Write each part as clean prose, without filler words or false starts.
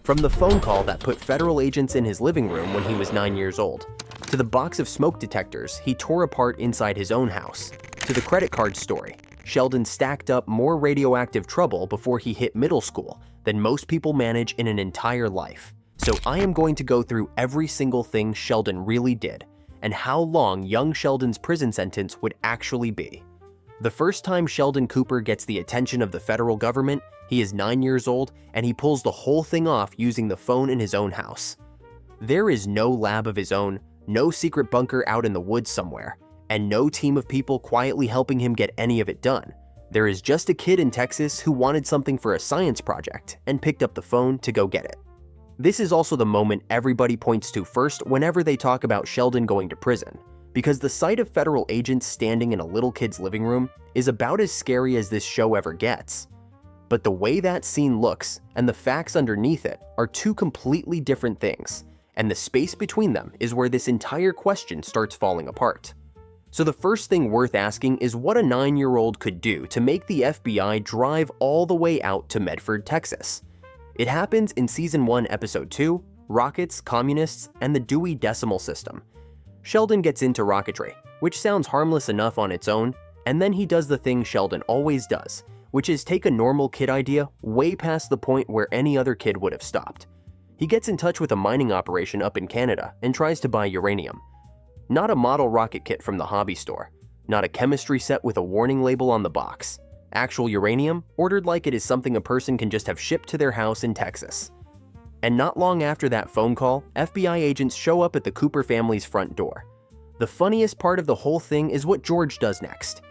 From the phone call that put federal agents in his living room when he was 9 years old, to the box of smoke detectors he tore apart inside his own house, to the credit card story, Sheldon stacked up more radioactive trouble before he hit middle school than most people manage in an entire life. So I am going to go through every single thing Sheldon really did, and how long young Sheldon's prison sentence would actually be. The first time Sheldon Cooper gets the attention of the federal government, he is 9 years old, and he pulls the whole thing off using the phone in his own house. There is no lab of his own, no secret bunker out in the woods somewhere, and no team of people quietly helping him get any of it done. There is just a kid in Texas who wanted something for a science project and picked up the phone to go get it. This is also the moment everybody points to first whenever they talk about Sheldon going to prison, because the sight of federal agents standing in a little kid's living room is about as scary as this show ever gets. But the way that scene looks and the facts underneath it are two completely different things, and the space between them is where this entire question starts falling apart. So the first thing worth asking is what a 9-year-old could do to make the FBI drive all the way out to Medford, Texas. It happens in Season 1, Episode 2, Rockets, Communists, and the Dewey Decimal System. Sheldon gets into rocketry, which sounds harmless enough on its own, and then he does the thing Sheldon always does, which is take a normal kid idea way past the point where any other kid would have stopped. He gets in touch with a mining operation up in Canada and tries to buy uranium. Not a model rocket kit from the hobby store, not a chemistry set with a warning label on the box. Actual uranium, ordered like it is something a person can just have shipped to their house in Texas. And not long after that phone call, FBI agents show up at the Cooper family's front door. The funniest part of the whole thing is what George does next.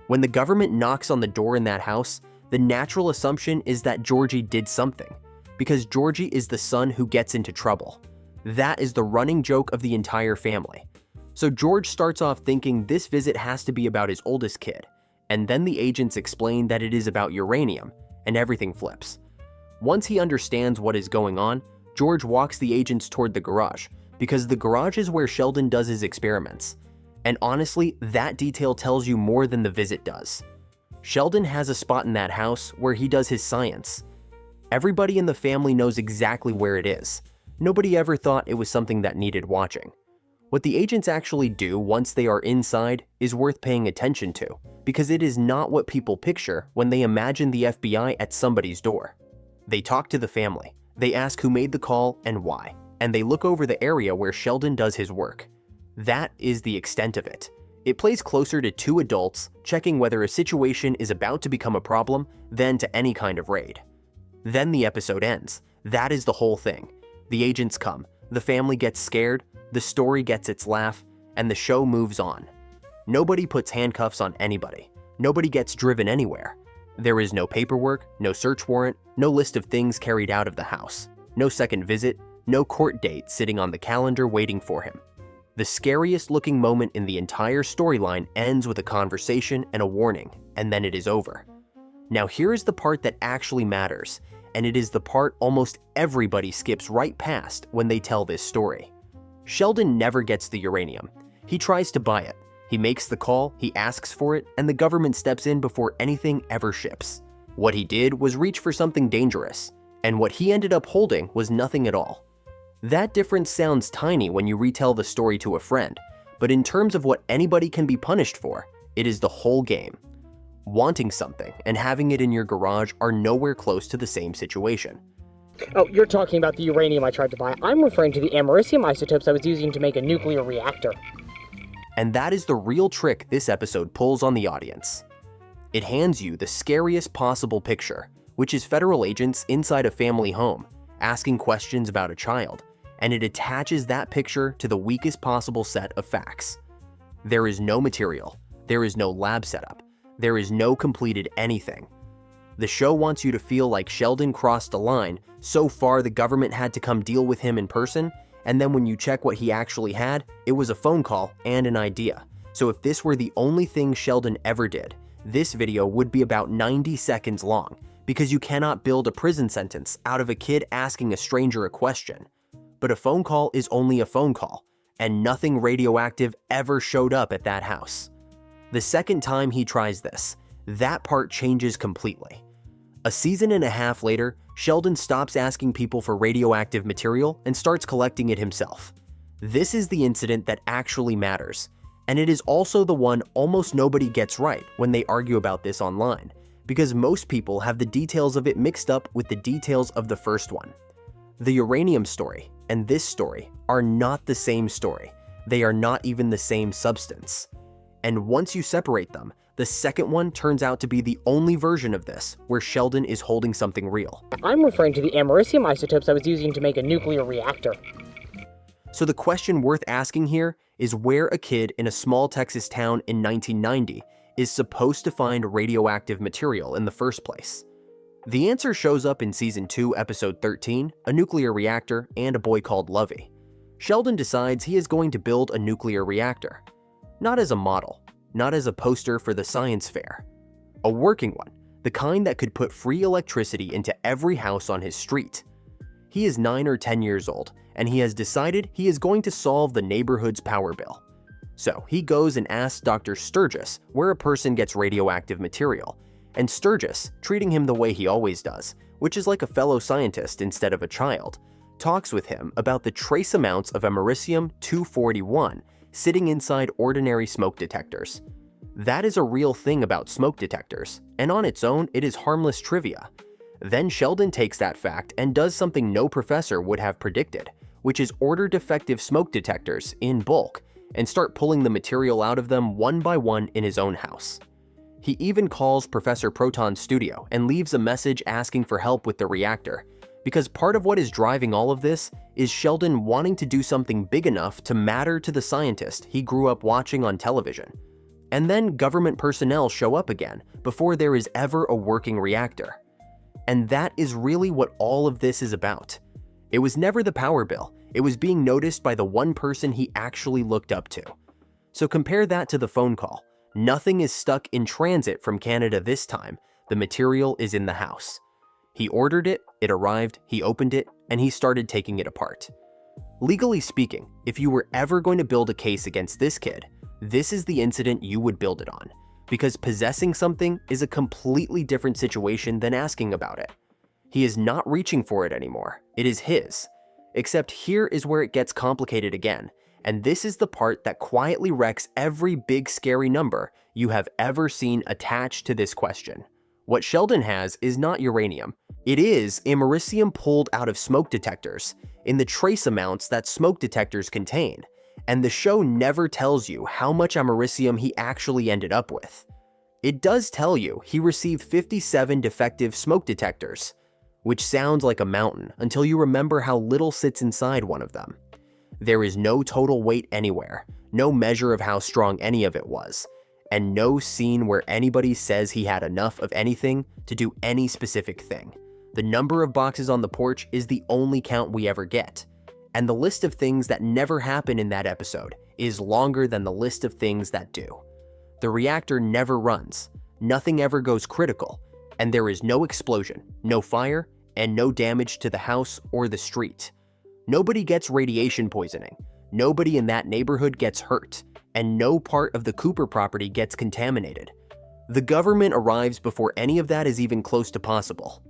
When the government knocks on the door in that house, the natural assumption is that Georgie did something, because Georgie is the son who gets into trouble. That is the running joke of the entire family. So George starts off thinking this visit has to be about his oldest kid, and then the agents explain that it is about uranium, and everything flips. Once he understands what is going on, George walks the agents toward the garage, because the garage is where Sheldon does his experiments. And honestly, that detail tells you more than the visit does. Sheldon has a spot in that house where he does his science. Everybody in the family knows exactly where it is. Nobody ever thought it was something that needed watching. What the agents actually do once they are inside is worth paying attention to, because it is not what people picture when they imagine the FBI at somebody's door. They talk to the family, they ask who made the call and why, and they look over the area where Sheldon does his work. That is the extent of it. It plays closer to two adults checking whether a situation is about to become a problem than to any kind of raid. Then the episode ends. That is the whole thing. The agents come, the family gets scared, the story gets its laugh, and the show moves on. Nobody puts handcuffs on anybody. Nobody gets driven anywhere. There is no paperwork, no search warrant, no list of things carried out of the house, no second visit, no court date sitting on the calendar waiting for him. The scariest looking moment in the entire storyline ends with a conversation and a warning, and then it is over. Now here is the part that actually matters, and it is the part almost everybody skips right past when they tell this story. Sheldon never gets the uranium. He tries to buy it. He makes the call, he asks for it, and the government steps in before anything ever ships. What he did was reach for something dangerous, and what he ended up holding was nothing at all. That difference sounds tiny when you retell the story to a friend, but in terms of what anybody can be punished for, it is the whole game. Wanting something and having it in your garage are nowhere close to the same situation. Oh, you're talking about the uranium I tried to buy. I'm referring to the americium isotopes I was using to make a nuclear reactor. And that is the real trick this episode pulls on the audience. It hands you the scariest possible picture, which is federal agents inside a family home, asking questions about a child, and it attaches that picture to the weakest possible set of facts. There is no material, there is no lab setup, there is no completed anything. The show wants you to feel like Sheldon crossed a line so far the government had to come deal with him in person, and then when you check what he actually had, it was a phone call and an idea. So if this were the only thing Sheldon ever did, this video would be about 90 seconds long, because you cannot build a prison sentence out of a kid asking a stranger a question. But a phone call is only a phone call, and nothing radioactive ever showed up at that house. The second time he tries this, that part changes completely. A season and a half later, Sheldon stops asking people for radioactive material and starts collecting it himself. This is the incident that actually matters, and it is also the one almost nobody gets right when they argue about this online, because most people have the details of it mixed up with the details of the first one. The uranium story and this story are not the same story. They are not even the same substance. And once you separate them, the second one turns out to be the only version of this where Sheldon is holding something real. I'm referring to the americium isotopes I was using to make a nuclear reactor. So the question worth asking here is where a kid in a small Texas town in 1990 is supposed to find radioactive material in the first place. The answer shows up in Season 2, Episode 13, A Nuclear Reactor and a Boy Called Lovey. Sheldon decides he is going to build a nuclear reactor. Not as a model, not as a poster for the science fair. A working one, the kind that could put free electricity into every house on his street. He is 9 or 10 years old, and he has decided he is going to solve the neighborhood's power bill. So he goes and asks Dr. Sturgis where a person gets radioactive material, and Sturgis, treating him the way he always does, which is like a fellow scientist instead of a child, talks with him about the trace amounts of americium-241 sitting inside ordinary smoke detectors. That is a real thing about smoke detectors, and on its own, it is harmless trivia. Then Sheldon takes that fact and does something no professor would have predicted, which is order defective smoke detectors in bulk and start pulling the material out of them one by one in his own house. He even calls Professor Proton's studio and leaves a message asking for help with the reactor, because part of what is driving all of this is Sheldon wanting to do something big enough to matter to the scientist he grew up watching on television. And then government personnel show up again before there is ever a working reactor. And that is really what all of this is about. It was never the power bill, it was being noticed by the one person he actually looked up to. So compare that to the phone call. Nothing is stuck in transit from Canada this time, the material is in the house. He ordered it, it arrived, he opened it, and he started taking it apart. Legally speaking, if you were ever going to build a case against this kid, this is the incident you would build it on, because possessing something is a completely different situation than asking about it. He is not reaching for it anymore, it is his. Except here is where it gets complicated again, and this is the part that quietly wrecks every big scary number you have ever seen attached to this question. What Sheldon has is not uranium. It is americium pulled out of smoke detectors in the trace amounts that smoke detectors contain, and the show never tells you how much americium he actually ended up with. It does tell you he received 57 defective smoke detectors, which sounds like a mountain until you remember how little sits inside one of them. There is no total weight anywhere, no measure of how strong any of it was, and no scene where anybody says he had enough of anything to do any specific thing. The number of boxes on the porch is the only count we ever get, and the list of things that never happen in that episode is longer than the list of things that do. The reactor never runs, nothing ever goes critical, and there is no explosion, no fire, and no damage to the house or the street. Nobody gets radiation poisoning, nobody in that neighborhood gets hurt, and no part of the Cooper property gets contaminated. The government arrives before any of that is even close to possible.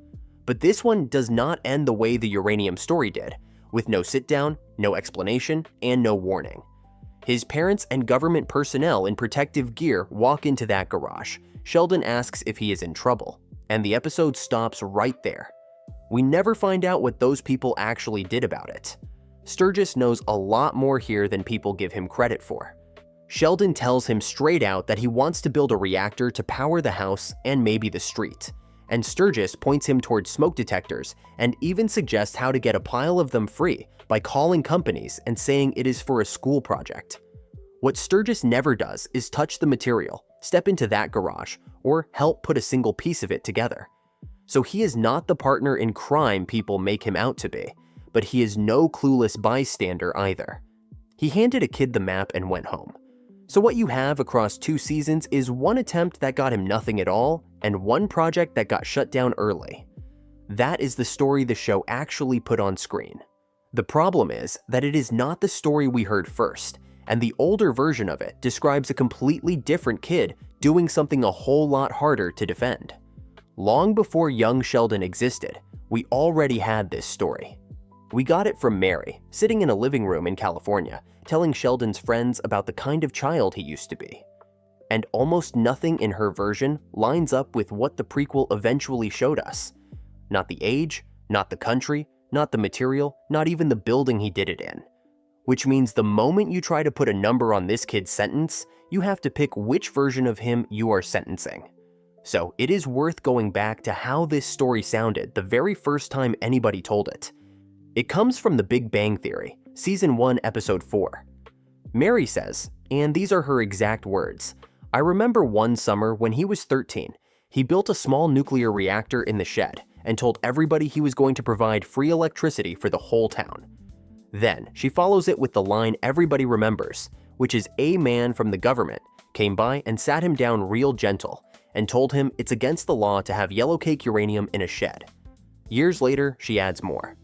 But this one does not end the way the uranium story did, with no sit-down, no explanation, and no warning. His parents and government personnel in protective gear walk into that garage. Sheldon asks if he is in trouble, and the episode stops right there. We never find out what those people actually did about it. Sturgis knows a lot more here than people give him credit for. Sheldon tells him straight out that he wants to build a reactor to power the house and maybe the street, and Sturgis points him towards smoke detectors and even suggests how to get a pile of them free by calling companies and saying it is for a school project. What Sturgis never does is touch the material, step into that garage, or help put a single piece of it together. So he is not the partner in crime people make him out to be, but he is no clueless bystander either. He handed a kid the map and went home. So what you have across 2 seasons is one attempt that got him nothing at all, and one project that got shut down early. That is the story the show actually put on screen. The problem is that it is not the story we heard first, and the older version of it describes a completely different kid doing something a whole lot harder to defend. Long before young Sheldon existed, we already had this story. We got it from Mary, sitting in a living room in California, telling Sheldon's friends about the kind of child he used to be. And almost nothing in her version lines up with what the prequel eventually showed us. Not the age, not the country, not the material, not even the building he did it in. Which means the moment you try to put a number on this kid's sentence, you have to pick which version of him you are sentencing. So it is worth going back to how this story sounded the very first time anybody told it. It comes from The Big Bang Theory, Season 1, Episode 4. Mary says, and these are her exact words, "I remember one summer when he was 13, he built a small nuclear reactor in the shed and told everybody he was going to provide free electricity for the whole town." Then she follows it with the line everybody remembers, which is a man from the government came by and sat him down real gentle and told him it's against the law to have yellow cake uranium in a shed. Years later, she adds more.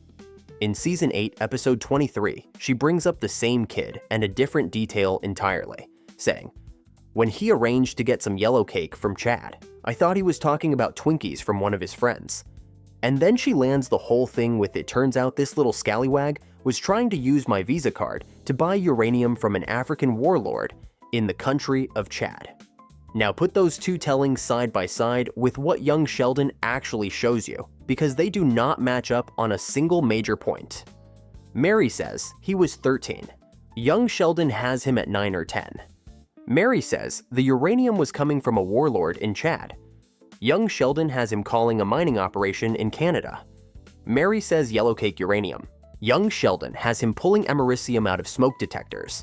In Season 8, Episode 23, she brings up the same kid and a different detail entirely, saying, "When he arranged to get some yellow cake from Chad, I thought he was talking about Twinkies from one of his friends." And then she lands the whole thing with it turns out this little scallywag was trying to use my Visa card to buy uranium from an African warlord in the country of Chad. Now put those two tellings side by side with what young Sheldon actually shows you, because they do not match up on a single major point. Mary says he was 13. Young Sheldon has him at 9 or 10. Mary says the uranium was coming from a warlord in Chad. Young Sheldon has him calling a mining operation in Canada. Mary says yellow cake uranium. Young Sheldon has him pulling americium out of smoke detectors.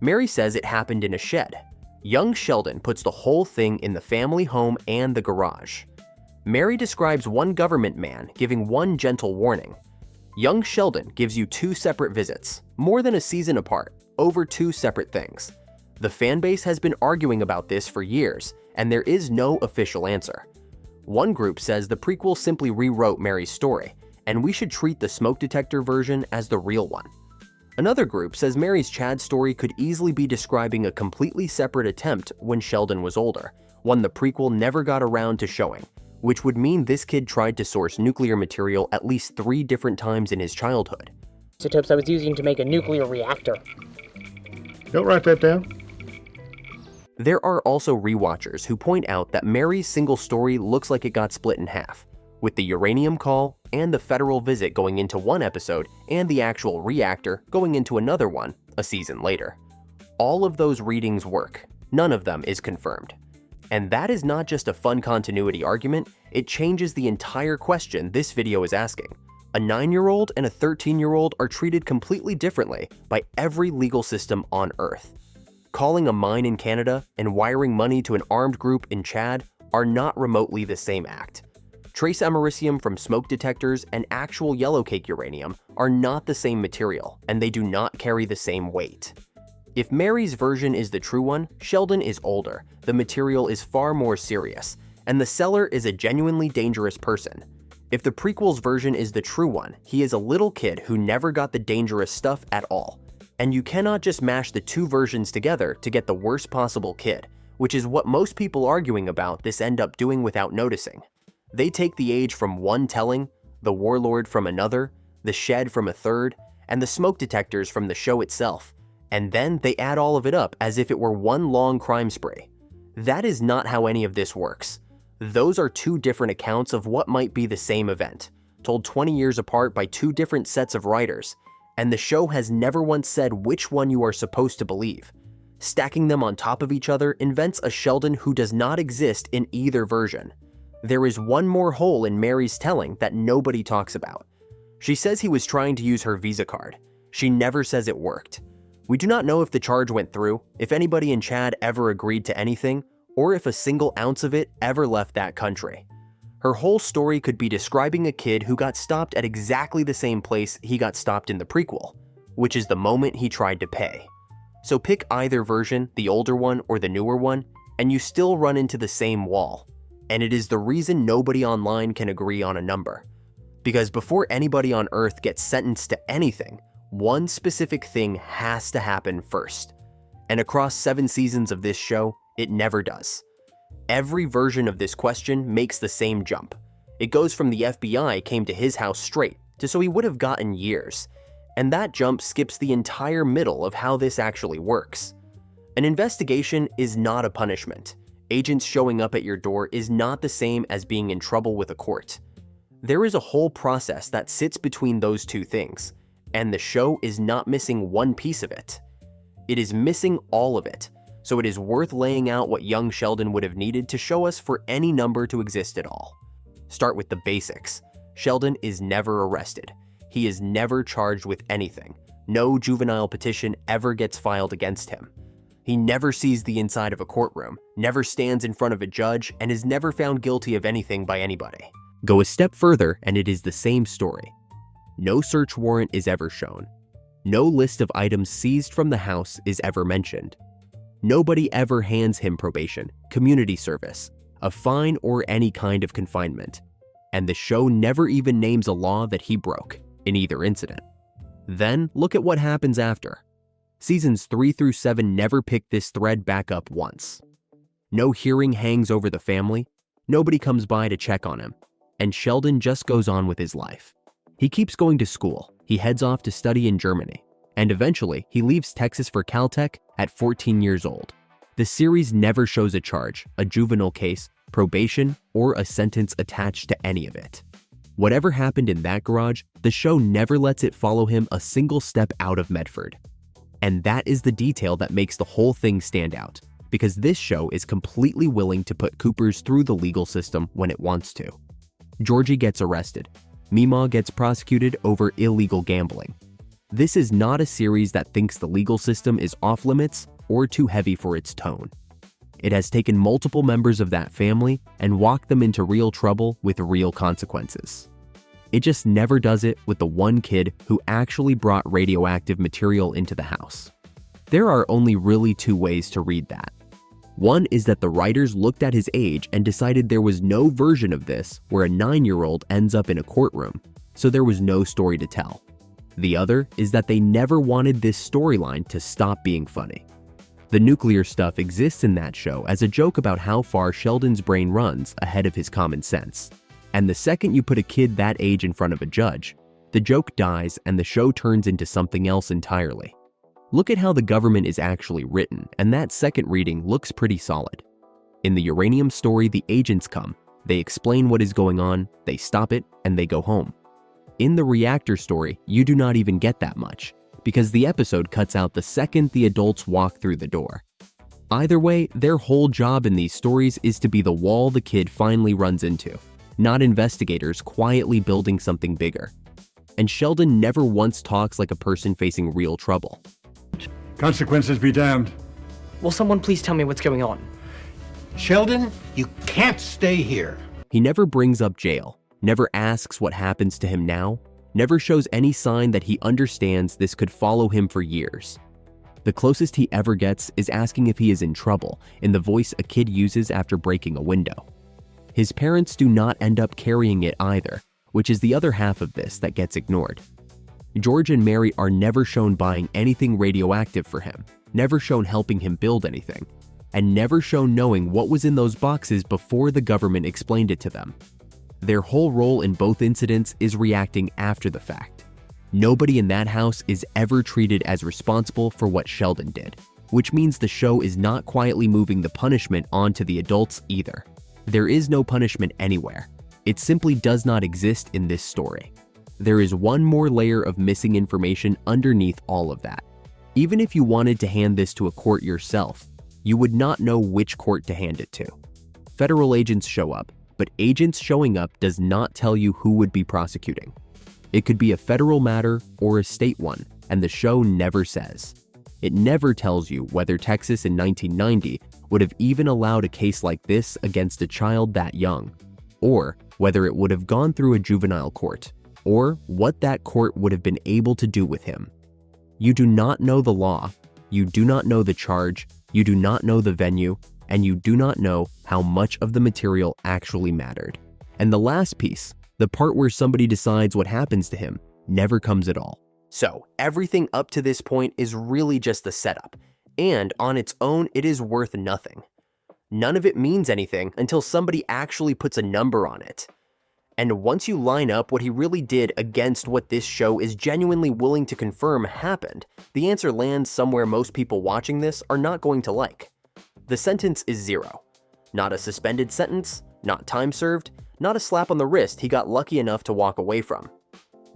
Mary says it happened in a shed. Young Sheldon puts the whole thing in the family home and the garage. Mary describes one government man giving one gentle warning. Young Sheldon gives you two separate visits, more than a season apart, over two separate things. The fanbase has been arguing about this for years, and there is no official answer. One group says the prequel simply rewrote Mary's story, and we should treat the smoke detector version as the real one. Another group says Mary's Chad story could easily be describing a completely separate attempt when Sheldon was older, one the prequel never got around to showing, which would mean this kid tried to source nuclear material at least 3 different times in his childhood. Isotopes I was using to make a nuclear reactor. Don't write that down. There are also rewatchers who point out that Mary's single story looks like it got split in half, with the uranium call and the federal visit going into one episode and the actual reactor going into another one a season later. All of those readings work, none of them is confirmed. And that is not just a fun continuity argument, it changes the entire question this video is asking. A 9-year-old and a 13-year-old are treated completely differently by every legal system on Earth. Calling a mine in Canada and wiring money to an armed group in Chad are not remotely the same act. Trace americium from smoke detectors and actual yellow cake uranium are not the same material, and they do not carry the same weight. If Mary's version is the true one, Sheldon is older, the material is far more serious, and the seller is a genuinely dangerous person. If the prequel's version is the true one, he is a little kid who never got the dangerous stuff at all. And you cannot just mash the two versions together to get the worst possible kid, which is what most people arguing about this end up doing without noticing. They take the age from one telling, the warlord from another, the shed from a third, and the smoke detectors from the show itself, and then they add all of it up as if it were one long crime spree. That is not how any of this works. Those are two different accounts of what might be the same event, told 20 years apart by two different sets of writers, and the show has never once said which one you are supposed to believe. Stacking them on top of each other invents a Sheldon who does not exist in either version. There is one more hole in Mary's telling that nobody talks about. She says he was trying to use her Visa card. She never says it worked. We do not know if the charge went through, if anybody in Chad ever agreed to anything, or if a single ounce of it ever left that country. Her whole story could be describing a kid who got stopped at exactly the same place he got stopped in the prequel, which is the moment he tried to pay. So pick either version, the older one or the newer one, and you still run into the same wall. And it is the reason nobody online can agree on a number. Because before anybody on Earth gets sentenced to anything, one specific thing has to happen first. And across 7 seasons of this show, it never does. Every version of this question makes the same jump. It goes from the FBI came to his house straight to so he would have gotten years. And that jump skips the entire middle of how this actually works. An investigation is not a punishment. Agents showing up at your door is not the same as being in trouble with a court. There is a whole process that sits between those two things, and the show is not missing one piece of it. It is missing all of it, so it is worth laying out what young Sheldon would have needed to show us for any number to exist at all. Start with the basics. Sheldon is never arrested. He is never charged with anything. No juvenile petition ever gets filed against him. He never sees the inside of a courtroom, never stands in front of a judge, and is never found guilty of anything by anybody. Go a step further and it is the same story. No search warrant is ever shown. No list of items seized from the house is ever mentioned. Nobody ever hands him probation, community service, a fine, or any kind of confinement. And the show never even names a law that he broke in either incident. Then look at what happens after. Seasons 3 through 7 never pick this thread back up once. No hearing hangs over the family, nobody comes by to check on him, and Sheldon just goes on with his life. He keeps going to school, he heads off to study in Germany, and eventually he leaves Texas for Caltech at 14 years old. The series never shows a charge, a juvenile case, probation, or a sentence attached to any of it. Whatever happened in that garage, the show never lets it follow him a single step out of Medford. And that is the detail that makes the whole thing stand out, because this show is completely willing to put Coopers through the legal system when it wants to. Georgie gets arrested. Meemaw gets prosecuted over illegal gambling. This is not a series that thinks the legal system is off limits or too heavy for its tone. It has taken multiple members of that family and walked them into real trouble with real consequences. It just never does it with the one kid who actually brought radioactive material into the house. There are only really two ways to read that. One is that the writers looked at his age and decided there was no version of this where a 9-year-old ends up in a courtroom, so there was no story to tell. The other is that they never wanted this storyline to stop being funny. The nuclear stuff exists in that show as a joke about how far Sheldon's brain runs ahead of his common sense. And the second you put a kid that age in front of a judge, the joke dies and the show turns into something else entirely. Look at how the government is actually written, and that second reading looks pretty solid. In the uranium story, the agents come, they explain what is going on, they stop it, and they go home. In the reactor story, you do not even get that much, because the episode cuts out the second the adults walk through the door. Either way, their whole job in these stories is to be the wall the kid finally runs into, not investigators quietly building something bigger. And Sheldon never once talks like a person facing real trouble. Consequences be damned. Will someone please tell me what's going on? Sheldon, you can't stay here. He never brings up jail, never asks what happens to him now, never shows any sign that he understands this could follow him for years. The closest he ever gets is asking if he is in trouble in the voice a kid uses after breaking a window. His parents do not end up carrying it either, which is the other half of this that gets ignored. George and Mary are never shown buying anything radioactive for him, never shown helping him build anything, and never shown knowing what was in those boxes before the government explained it to them. Their whole role in both incidents is reacting after the fact. Nobody in that house is ever treated as responsible for what Sheldon did, which means the show is not quietly moving the punishment onto the adults either. There is no punishment anywhere. It simply does not exist in this story. There is one more layer of missing information underneath all of that. Even if you wanted to hand this to a court yourself, you would not know which court to hand it to. Federal agents show up, but agents showing up does not tell you who would be prosecuting. It could be a federal matter or a state one, and the show never says. It never tells you whether Texas in 1990 would have even allowed a case like this against a child that young, or whether it would have gone through a juvenile court, or what that court would have been able to do with him. You do not know the law, you do not know the charge, you do not know the venue, and you do not know how much of the material actually mattered. And the last piece, the part where somebody decides what happens to him, never comes at all. So everything up to this point is really just the setup, and on its own it is worth nothing. None of it means anything until somebody actually puts a number on it. And once you line up what he really did against what this show is genuinely willing to confirm happened, the answer lands somewhere most people watching this are not going to like. The sentence is 0. Not a suspended sentence, not time served, not a slap on the wrist he got lucky enough to walk away from.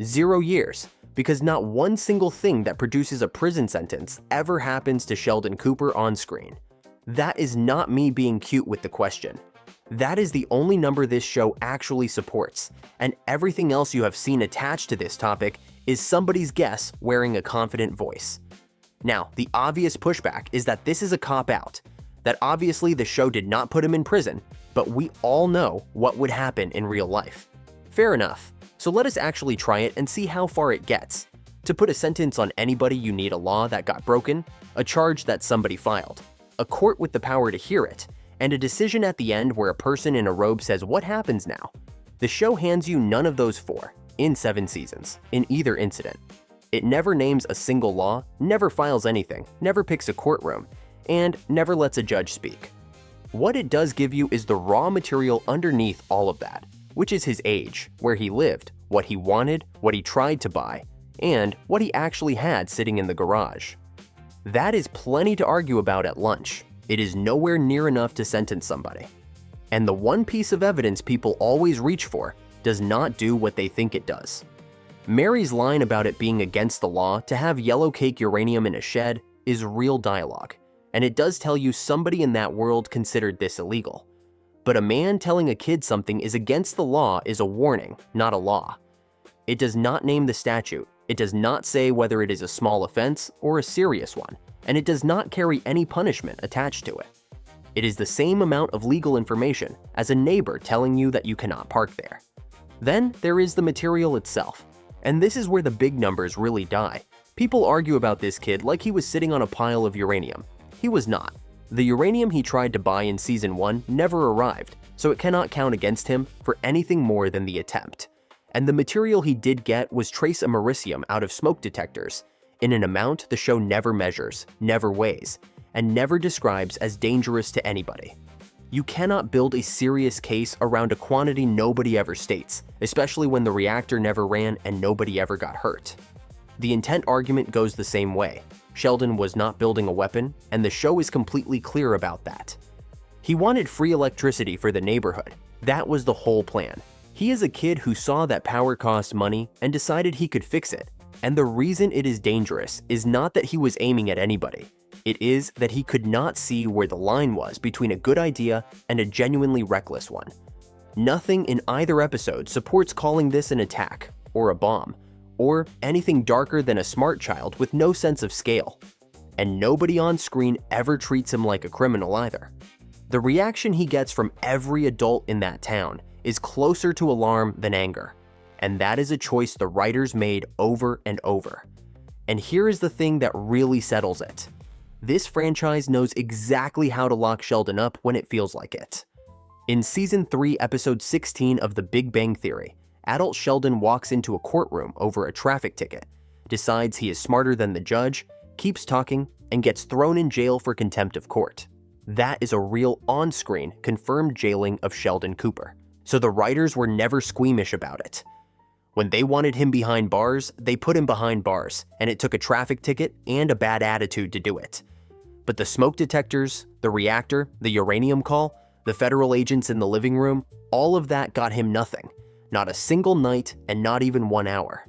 0 years, because not one single thing that produces a prison sentence ever happens to Sheldon Cooper on screen. That is not me being cute with the question. That is the only number this show actually supports, and everything else you have seen attached to this topic is somebody's guess wearing a confident voice. Now, the obvious pushback is that this is a cop-out, that obviously the show did not put him in prison, but we all know what would happen in real life. Fair enough, so let us actually try it and see how far it gets. To put a sentence on anybody, you need a law that got broken, a charge that somebody filed, a court with the power to hear it, and a decision at the end where a person in a robe says, "What happens now?" The show hands you none of those 4, in 7 seasons, in either incident. It never names a single law, never files anything, never picks a courtroom, and never lets a judge speak. What it does give you is the raw material underneath all of that, which is his age, where he lived, what he wanted, what he tried to buy, and what he actually had sitting in the garage. That is plenty to argue about at lunch. It is nowhere near enough to sentence somebody. And the one piece of evidence people always reach for does not do what they think it does. Mary's line about it being against the law to have yellow cake uranium in a shed is real dialogue, and it does tell you somebody in that world considered this illegal. But a man telling a kid something is against the law is a warning, not a law. It does not name the statute, it does not say whether it is a small offense or a serious one, and it does not carry any punishment attached to it. It is the same amount of legal information as a neighbor telling you that you cannot park there. Then there is the material itself, and this is where the big numbers really die. People argue about this kid like he was sitting on a pile of uranium. He was not. The uranium he tried to buy in season 1 never arrived, so it cannot count against him for anything more than the attempt. And the material he did get was trace americium out of smoke detectors, in an amount the show never measures, never weighs, and never describes as dangerous to anybody. You cannot build a serious case around a quantity nobody ever states, especially when the reactor never ran and nobody ever got hurt. The intent argument goes the same way. Sheldon was not building a weapon, and the show is completely clear about that. He wanted free electricity for the neighborhood. That was the whole plan. He is a kid who saw that power cost money and decided he could fix it. And the reason it is dangerous is not that he was aiming at anybody. It is that he could not see where the line was between a good idea and a genuinely reckless one. Nothing in either episode supports calling this an attack, or a bomb, or anything darker than a smart child with no sense of scale. And nobody on screen ever treats him like a criminal either. The reaction he gets from every adult in that town is closer to alarm than anger. And that is a choice the writers made over and over. And here is the thing that really settles it. This franchise knows exactly how to lock Sheldon up when it feels like it. In Season 3, Episode 16 of The Big Bang Theory, adult Sheldon walks into a courtroom over a traffic ticket, decides he is smarter than the judge, keeps talking, and gets thrown in jail for contempt of court. That is a real on-screen, confirmed jailing of Sheldon Cooper. So the writers were never squeamish about it. When they wanted him behind bars, they put him behind bars, and it took a traffic ticket and a bad attitude to do it. But the smoke detectors, the reactor, the uranium call, the federal agents in the living room, all of that got him nothing. Not a single night and not even 1 hour.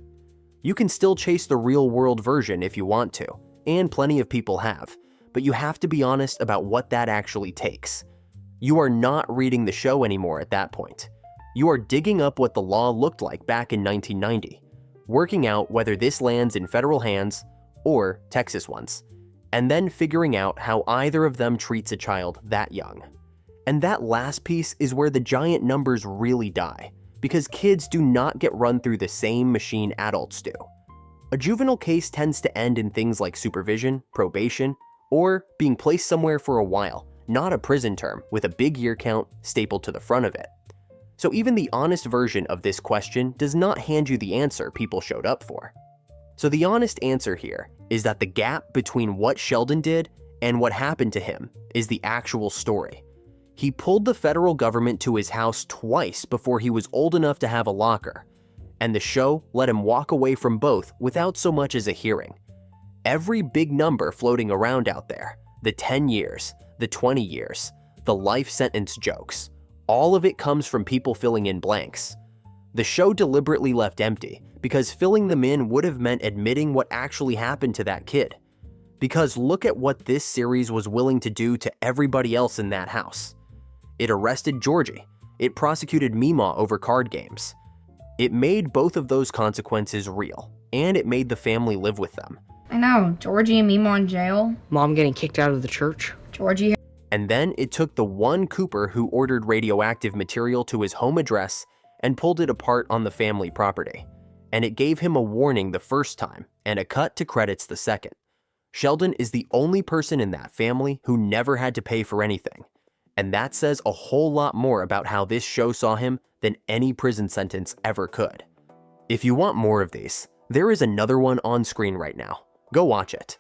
You can still chase the real-world version if you want to, and plenty of people have, but you have to be honest about what that actually takes. You are not reading the show anymore at that point. You are digging up what the law looked like back in 1990, working out whether this lands in federal hands or Texas ones, and then figuring out how either of them treats a child that young. And that last piece is where the giant numbers really die, because kids do not get run through the same machine adults do. A juvenile case tends to end in things like supervision, probation, or being placed somewhere for a while, not a prison term with a big year count stapled to the front of it. So even the honest version of this question does not hand you the answer people showed up for. So the honest answer here is that the gap between what Sheldon did and what happened to him is the actual story. He pulled the federal government to his house twice before he was old enough to have a locker, and the show let him walk away from both without so much as a hearing. Every big number floating around out there, the 10 years, the 20 years, the life sentence jokes, all of it comes from people filling in blanks. The show deliberately left empty because filling them in would have meant admitting what actually happened to that kid. Because look at what this series was willing to do to everybody else in that house. It arrested Georgie. It prosecuted Meemaw over card games. It made both of those consequences real, and it made the family live with them. I know, Georgie and Meemaw in jail. Mom getting kicked out of the church. Georgie. And then it took the one Cooper who ordered radioactive material to his home address and pulled it apart on the family property. And it gave him a warning the first time and a cut to credits the second. Sheldon is the only person in that family who never had to pay for anything. And that says a whole lot more about how this show saw him than any prison sentence ever could. If you want more of these, there is another one on screen right now. Go watch it.